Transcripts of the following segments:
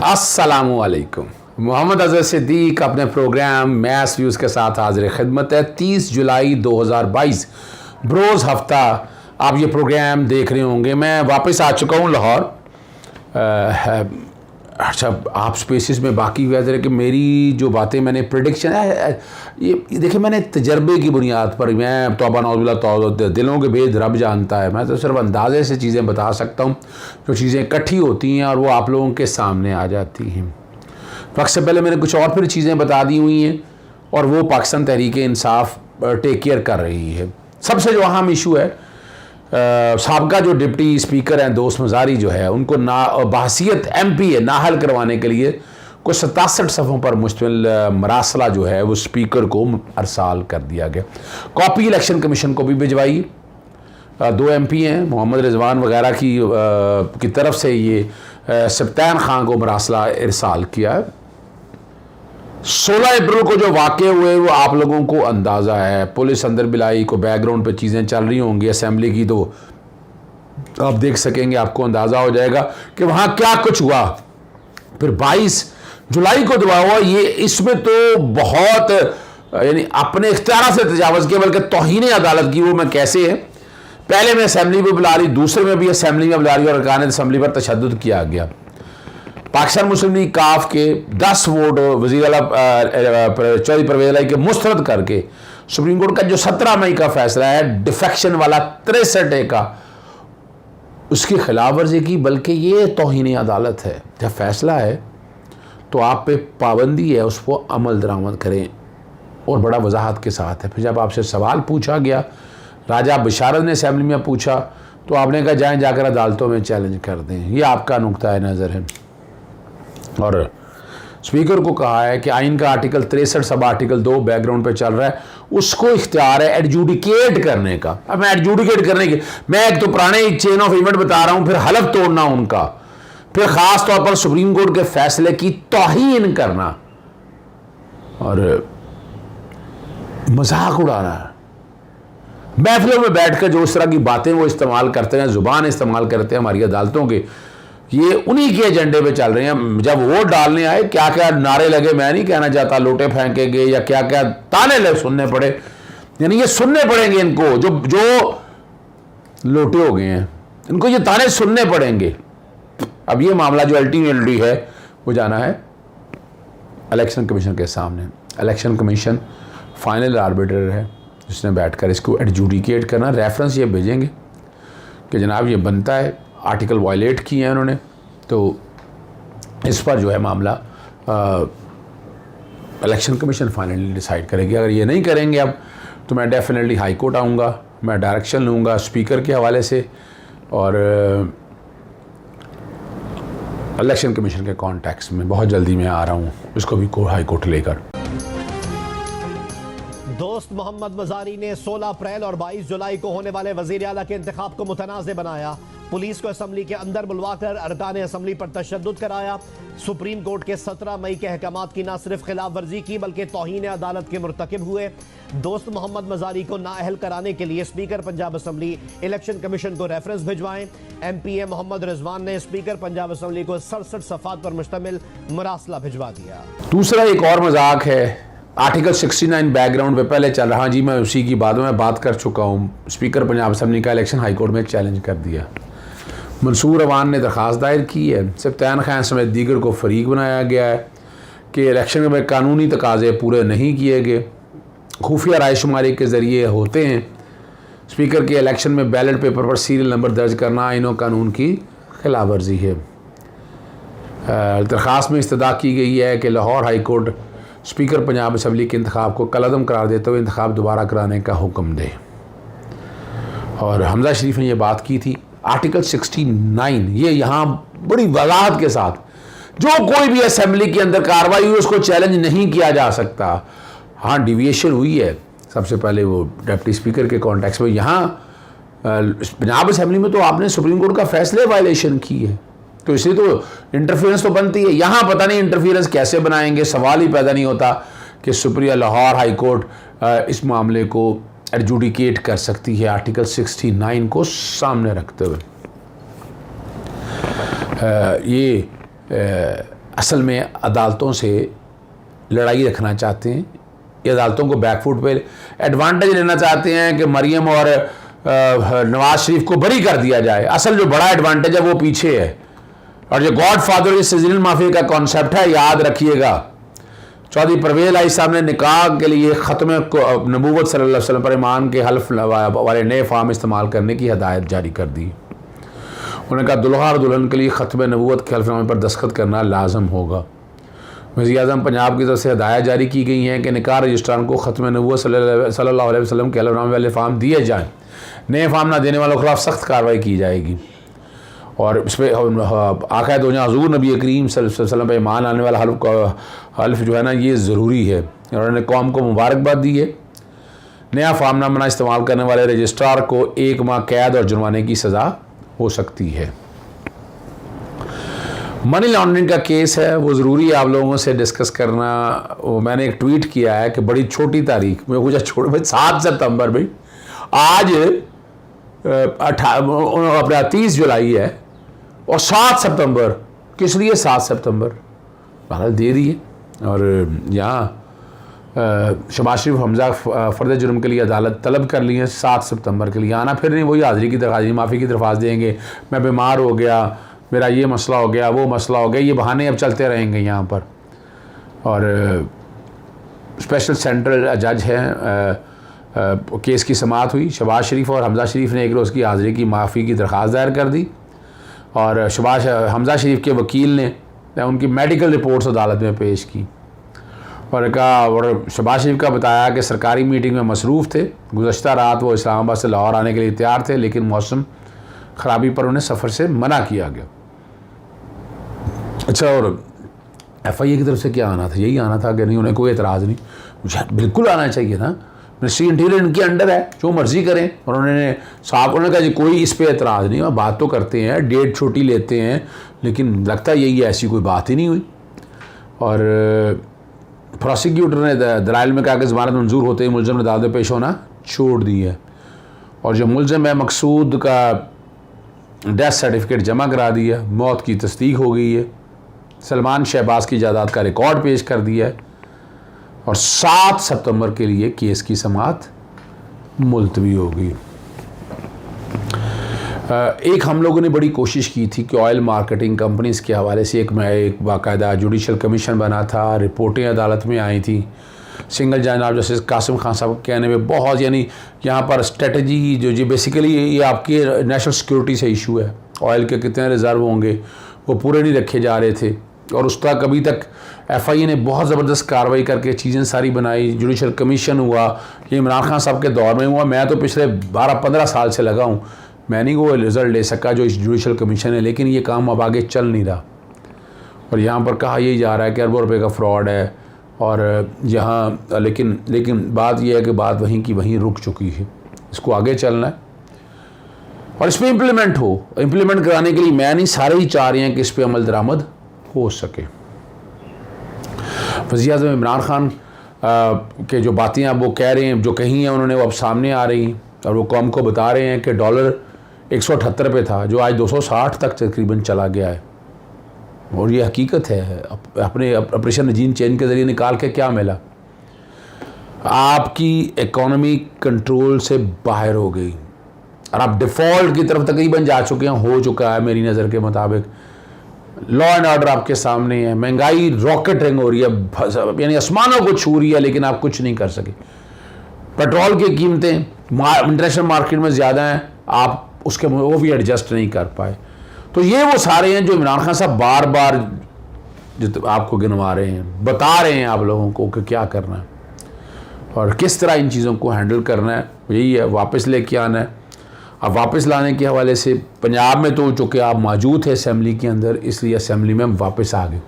अस्सलामुअलैकुम। मोहम्मद अज़हर सिद्दीक अपने programme mess views के साथ हाजिर खिदमत है। 30 जुलाई 2022 बरोज़ हफ्ता आप ये प्रोग्राम देख रहे होंगे। मैं वापस आ चुका हूँ लाहौर। अच्छा, आप स्पेसिस में बाकी वेदर है कि मेरी जो बातें मैंने प्रेडिक्शन है ये देखिए, मैंने तजर्बे की बुनियाद पर, मैं तौबा नौज़ुबिल्लाह तौबा, दिलों के भेद रब जानता है, मैं तो सिर्फ अंदाज़े से चीज़ें बता सकता हूँ जो चीज़ें इकट्ठी होती हैं और वो आप लोगों के सामने आ जाती हैं। वक्त से पहले मैंने कुछ और फिर चीज़ें बता दी हुई हैं और वो पाकिस्तान तहरीक इंसाफ टेक केयर कर रही है। सबसे जो अहम इशू है, साबका जो डिप्टी स्पीकर हैं दोस्त मज़ारी जो है, उनको बहसीत MP है नाहल करवाने के लिए कुछ 67 सफ़ों पर मुश्तमिल मरासला जो है वो स्पीकर को अरसाल कर दिया गया। कॉपी इलेक्शन कमीशन को भी भिजवाई। 2 MP हैं मोहम्मद रिजवान वगैरह की तरफ से ये सब्तैन खान को मरासला इरसाल किया है। 16 अप्रैल को जो वाक़े हुए वो आप लोगों को अंदाज़ा है। पुलिस अंदर बिलाई को बैकग्राउंड पे चीज़ें चल रही होंगी असेंबली की, तो आप देख सकेंगे, आपको अंदाज़ा हो जाएगा कि वहाँ क्या कुछ हुआ। फिर 22 जुलाई को दुआ हुआ। ये इसमें तो बहुत यानी अपने इख्तियार से तजावज़ किया, बल्कि तौहीन अदालत की। वो मैं कैसे है, पहले में असेंबली में बुला रही, दूसरे में भी असेंबली में बुला रही और अरकान असेंबली पर तशद्दुद किया गया। पाकिस्तान मुस्लिम लीग काफ के 10 वोट वज़ीर आला चौधरी परवेज़ इलाही के मुस्तरद करके सुप्रीम कोर्ट का जो 17 मई का फैसला है डिफेक्शन वाला 63A का, उसकी खिलाफ वर्जी की। बल्कि ये तौहीन अदालत है। जब फैसला है तो आप पे पाबंदी है, उसको अमल दरामद करें और बड़ा वजाहत के साथ है। फिर जब आपसे सवाल पूछा गया, राजा बिशारत ने असेंबली में पूछा, तो आपने कहा जाएं जाकर अदालतों में चैलेंज कर दें। ये आपका नुक्ता नज़र है। और स्पीकर को कहा है कि आइन का आर्टिकल 63 सब आर्टिकल 2 बैकग्राउंड पे चल रहा है, उसको इख्तियार है एडजुडिकेट करने का। अब मैं एडजुडिकेट करने के, मैं एक तो पुराने चेन ऑफ इवेंट बता रहा हूँ, फिर हलफ तोड़ना उनका, फिर ख़ास तौर पर सुप्रीम कोर्ट के फैसले की तौहीन करना और मजाक उड़ाना। महफिलों में बैठकर जो इस तरह की बातें वो इस्तेमाल करते हैं, ज़ुबान इस्तेमाल करते हैं हमारी अदालतों के, ये उन्हीं के एजेंडे पे चल रहे हैं। जब वोट डालने आए क्या क्या नारे लगे, मैं नहीं कहना चाहता, लोटे फेंकेंगे या क्या क्या ताने सुनने पड़े, यानी ये सुनने पड़ेंगे इनको, जो लोटे हो गए हैं इनको ये ताने सुनने पड़ेंगे। अब ये मामला जो अल्टीमेटली है वो जाना है इलेक्शन कमीशन के सामने। इलेक्शन कमीशन फाइनल आर्बिटर है जिसने बैठकर इसको एडजुडिकेट करना। रेफरेंस ये भेजेंगे कि जनाब ये बनता है, आर्टिकल वायलेट किए हैं उन्होंने, तो इस पर जो है मामला इलेक्शन कमीशन फाइनली डिसाइड करेगी। अगर ये नहीं करेंगे अब, तो मैं डेफिनेटली हाई कोर्ट आऊँगा, मैं डायरेक्शन लूँगा स्पीकर के हवाले से और इलेक्शन कमीशन के कॉन्टेक्स्ट में बहुत जल्दी मैं आ रहा हूँ, इसको भी हाई कोर्ट लेकर। दोस्त मोहम्मद मज़ारी ने 16 अप्रैल और 22 जुलाई को होने वाले वज़ीर आला के इंतखाब को मुतनाज़ बनाया। पुलिस को असेंबली के अंदर बुलवाकर अरकान असेंबली पर तशद्दुद कराया। सुप्रीम कोर्ट के 17 मई के अहकामात की न सिर्फ खिलाफ वर्जी की बल्कि तौहीन अदालत के मुर्तकिब हुए। दोस्त मोहम्मद मज़ारी को नाअहल कराने के लिए speaker Punjab assembly election commission को रेफरेंस भिजवाएं। MP मोहम्मद रिजवान ने स्पीकर पंजाब असेंबली को 67 सफ़ात पर मुश्तमिल मरासला भिजवा दिया। दूसरा एक और मजाक है, आर्टिकल 69 बैकग्राउंड पे पहले चल रहा जी, मैं उसी की बाद में बात कर चुका हूँ। स्पीकर पंजाब असेंबली का इलेक्शन हाई कोर्ट में चैलेंज कर दिया। मंसूर अवान ने दरख्वास्त दायर की है, सब्तैन खान समेत दीगर को फरीक बनाया गया है कि इलेक्शन में कानूनी तकाजे पूरे नहीं किए गए, खुफिया रायशुमारी के ज़रिए होते हैं। स्पीकर के इलेक्शन में बैलेट पेपर पर सीरियल नंबर दर्ज करना आईन और कानून की खिलाफ वर्जी है। दरख्वास्त में इस्तदा की गई है कि Lahore high court speaker Punjab assembly के इंतखाब को कलअदम करार देते हुए इंतखाब दोबारा कराने का हुक्म दे। और हमजा शरीफ ने यह बात की थी। आर्टिकल 69 ये यहाँ बड़ी वजाहत के साथ, जो कोई भी असेंबली के अंदर कार्रवाई हुई उसको चैलेंज नहीं किया जा सकता। हाँ, डिविएशन हुई है सबसे पहले वो डिप्टी स्पीकर के कॉन्टेक्स्ट में। यहाँ पंजाब असेंबली में तो आपने सुप्रीम कोर्ट का फैसले वायलेशन की है, तो इसलिए तो इंटरफेरेंस तो बनती है। यहाँ पता नहीं इंटरफेरेंस कैसे बनाएंगे, सवाल ही पैदा नहीं होता कि सुप्रीम लाहौर हाई कोर्ट इस मामले को एडजुडिकेट कर सकती है आर्टिकल 69 को सामने रखते हुए। ये असल में अदालतों से लड़ाई रखना चाहते हैं, ये अदालतों को बैकफुट पे एडवांटेज लेना चाहते हैं कि मरियम और नवाज शरीफ को बरी कर दिया जाए। असल जो बड़ा एडवांटेज है वो पीछे है। और जो गॉड फादर इस सिजरन माफी का कॉन्सेप्ट है, याद रखिएगा, चौधरी परवेज इलाही साहब ने निकाह के लिए ख़त्म नबूवत सल्लल्लाहु अलैहि वसल्लम पर ईमान के हल्फ वाले नए फार्म इस्तेमाल करने की हदायत जारी कर दी। उन्होंने कहा दुल्हा और दुल्हन के लिए ख़त्म नबूवत के हल्फनामे पर दस्तखत करना लाजम होगा। वज़ीर-ए-आज़म पंजाब की तरफ से हदायत जारी की गई हैं कि निकाह रजिस्ट्रार को ख़त्म नबूवत सल्लल्लाहु अलैहि वसल्लम के हल्फनामे वाले फार्म दिए जाएँ। नए फार्म ना देने वालों के खिलाफ सख्त कार्रवाई की जाएगी। और इस पर आक़ा दो जहां हुज़ूर नबी करीम सल्लल्लाहु अलैहि वसल्लम पर ईमान आने वाला हल्फ जो है ना, ये ज़रूरी है। और उन्होंने कौम को मुबारकबाद दी है। नया फार्मनामा इस्तेमाल करने वाले रजिस्ट्रार को 1 माह कैद और जुर्माने की सज़ा हो सकती है। मनी लॉन्ड्रिंग का केस है, वो ज़रूरी है आप लोगों से डिस्कस करना। वो मैंने एक ट्वीट किया है कि बड़ी छोटी तारीख में मुझे छोड़ भाई 7 सितंबर भाई, आज अपना 30 जुलाई है और 7 सितंबर, किस लिए 7 सितंबर बहरहाल दे दिए। और यहाँ शहबाज शरीफ हमजा फ़र्द जुर्म के लिए अदालत तलब कर ली है 7 सितंबर के लिए। आना फिर नहीं वही हाज़िरी की दरख्वास्त, माफ़ी की दरख्वास्त देंगे, मैं बीमार हो गया, मेरा ये मसला हो गया, वो मसला हो गया, ये बहाने अब चलते रहेंगे यहाँ पर। और स्पेशल सेंट्रल जज हैं, केस की समाअत हुई। शहबाज शरीफ और हमजा शरीफ ने 1 रोज़ की हाज़िरी की माफ़ी की दरख्वास्त दायर कर दी। और हमजा शरीफ के वकील ने उनकी मेडिकल रिपोर्ट्स अदालत में पेश की और कहा, और शहबाज शरीफ का बताया कि सरकारी मीटिंग में मसरूफ़ थे, गुज़श्ता रात वो इस्लामाबाद से लाहौर आने के लिए तैयार थे, लेकिन मौसम ख़राबी पर उन्हें सफ़र से मना किया गया। अच्छा, और FIA की तरफ से क्या आना था? यही आना था कि नहीं, उन्हें कोई एतराज़ नहीं। मुझे बिल्कुल आना चाहिए ना, मिनिस्ट्री इंटीरियर इनके अंडर है, जो मर्ज़ी करें। और उन्होंने साहब उन्होंने कहा जी कोई इस पर एतराज़ नहीं, और बात तो करते हैं, डेट छोटी लेते हैं, लेकिन लगता यही है ऐसी कोई बात ही नहीं हुई। और प्रोसिक्यूटर ने दलाइल में कहा कि ज़मानत मंजूर होते ही मुलज़म ने अदालत में पेश होना छोड़ दी है। और जो मुलज़म है मकसूद का डेथ सर्टिफिकेट जमा करा दिया, मौत की तस्दीक हो गई है, सलमान शहबाज की जायदाद का रिकॉर्ड पेश कर दिया है। और 7 सितंबर के लिए केस की समाअत मुलतवी होगी। एक हम लोगों ने बड़ी कोशिश की थी कि ऑयल मार्केटिंग कंपनीज़ के हवाले से एक बाकायदा जुडिशल कमीशन बना था, रिपोर्टें अदालत में आई थी। सिंगल जज ऑफ जस्टिस कासिम खान साहब के कहने में बहुत, यानी यहाँ पर स्ट्रेटजी जो बेसिकली ये आपके नेशनल सिक्योरिटी से इशू है, ऑयल के कितने रिज़र्व होंगे वो पूरे नहीं रखे जा रहे थे। और उस तक अभी तक FIA ने बहुत ज़बरदस्त कार्रवाई करके चीज़ें सारी बनाई। जुडिशल कमीशन हुआ, ये इमरान खान साहब के दौर में हुआ। मैं तो पिछले 12-15 साल से लगा हूँ, मैं नहीं वो रिज़ल्ट ले सका जो इस जुडिशल कमीशन है, लेकिन ये काम अब आगे चल नहीं रहा। और यहाँ पर कहा यही जा रहा है कि अरबों रुपये का फ्रॉड है। और यहाँ लेकिन बात यह है कि बात वहीं की वहीं रुक चुकी है, इसको आगे चलना है और इस पर इम्प्लीमेंट कराने के लिए मैं नहीं, सारे ही चाह रहे हैं कि इस पर अमल दरामद हो सके। वज़ीर-ए-आज़म इमरान खान के जो बातें अब वो कह रहे हैं, जो कही हैं उन्होंने, वो अब सामने आ रही हैं और वो कौम को बता रहे हैं कि डॉलर 178 पे था, जो आज 260 तक तकरीबन चला गया है। और ये हकीकत है। अपने ऑपरेशन रजीम चेंज के ज़रिए निकाल के क्या मिला? आपकी इकोनॉमी कंट्रोल से बाहर हो गई और आप डिफ़ॉल्ट की तरफ तकरीबन जा चुके हैं, हो चुका है मेरी नज़र के मुताबिक। लॉ एंड ऑर्डर आपके सामने है, महंगाई रॉकेटिंग हो रही है, यानी आसमानों को छू रही है, लेकिन आप कुछ नहीं कर सके। पेट्रोल की कीमतें इंटरनेशनल मार्केट में ज़्यादा हैं, आप उसके वो भी एडजस्ट नहीं कर पाए। तो ये वो सारे हैं जो इमरान खान साहब बार बार आपको गिनवा रहे हैं, बता रहे हैं आप लोगों को कि क्या करना है और किस तरह इन चीज़ों को हैंडल करना है। यही है, वापस लेके आना है। अब वापस लाने के हवाले से पंजाब में तो चूँकि आप मौजूद थे असेंबली के अंदर, इसलिए असेंबली में वापस आ गए।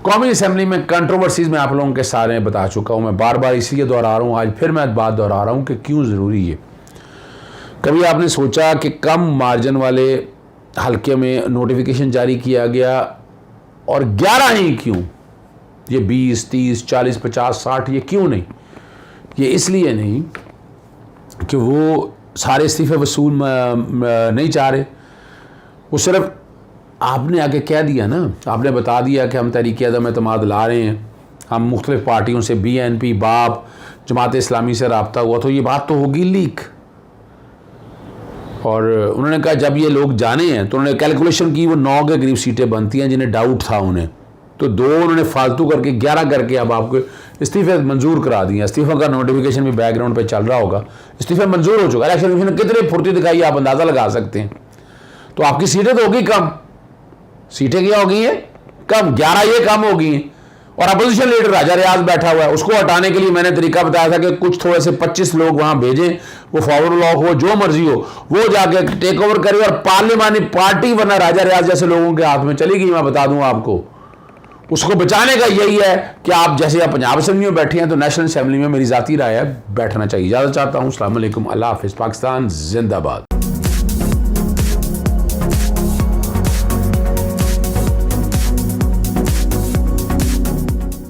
कौमी असेंबली में कंट्रोवर्सीज़ में आप लोगों के सारे बता चुका हूँ, मैं बार बार इसलिए दोहरा रहा हूँ, आज फिर मैं बात दोहरा रहा हूँ कि क्यों ज़रूरी है। कभी आपने सोचा कि कम मार्जिन वाले हल्के में नोटिफिकेशन जारी किया गया और 11 ही क्यों? ये 20, 30, 40, 50, 60 ये क्यों नहीं? ये इसलिए नहीं कि वो सारे इस्तीफ़े वसूल नहीं चाह रहे, वो सिर्फ आपने आके कह दिया ना, आपने बता दिया कि हम तहरीक-ए-अदम एतमाद ला रहे हैं, हम मुख्तलिफ़ पार्टियों से BNP, बाप, जमात इस्लामी से रब्ता हुआ, तो ये बात तो होगी लीक। और उन्होंने कहा जब ये लोग जाने हैं तो उन्होंने कैलकुलेशन की, वो 9 के करीब सीटें बनती हैं जिन्हें डाउट था उन्हें, तो 2 उन्होंने फालतू करके 11 करके अब आपको इस्तीफे मंजूर करा दिए। इस्तीफा का नोटिफिकेशन भी बैकग्राउंड पे चल रहा होगा, इस्तीफा मंजूर हो चुका है। इलेक्शन कमीशन ने कितनी फुर्ती दिखाई आप अंदाज़ा लगा सकते हैं। तो आपकी सीटें तो होगी कम, सीटें क्या हो गई हैं कम, 11 ये कम हो गई हैं। और अपोजिशन लीडर राजा रियाज बैठा हुआ है, उसको हटाने के लिए मैंने तरीका बताया था कि कुछ थोड़े से 25 लोग वहां भेजें, वो फॉरवर्ड ब्लॉक हो, जो मर्जी हो, वो जाके टेक ओवर करे और पार्लियामानी पार्टी वरना राजा रियाज जैसे लोगों के हाथ में चली गई। मैं बता दूं आपको, उसको बचाने का यही है कि आप जैसे आप पंजाब असेंबली में बैठे हैं तो नेशनल असेंबली में मेरी जाती राय है बैठना चाहिए। इजाजत चाहता हूं। अस्सलाम वालेकुम, अल्लाह हाफिज़, पाकिस्तान जिंदाबाद।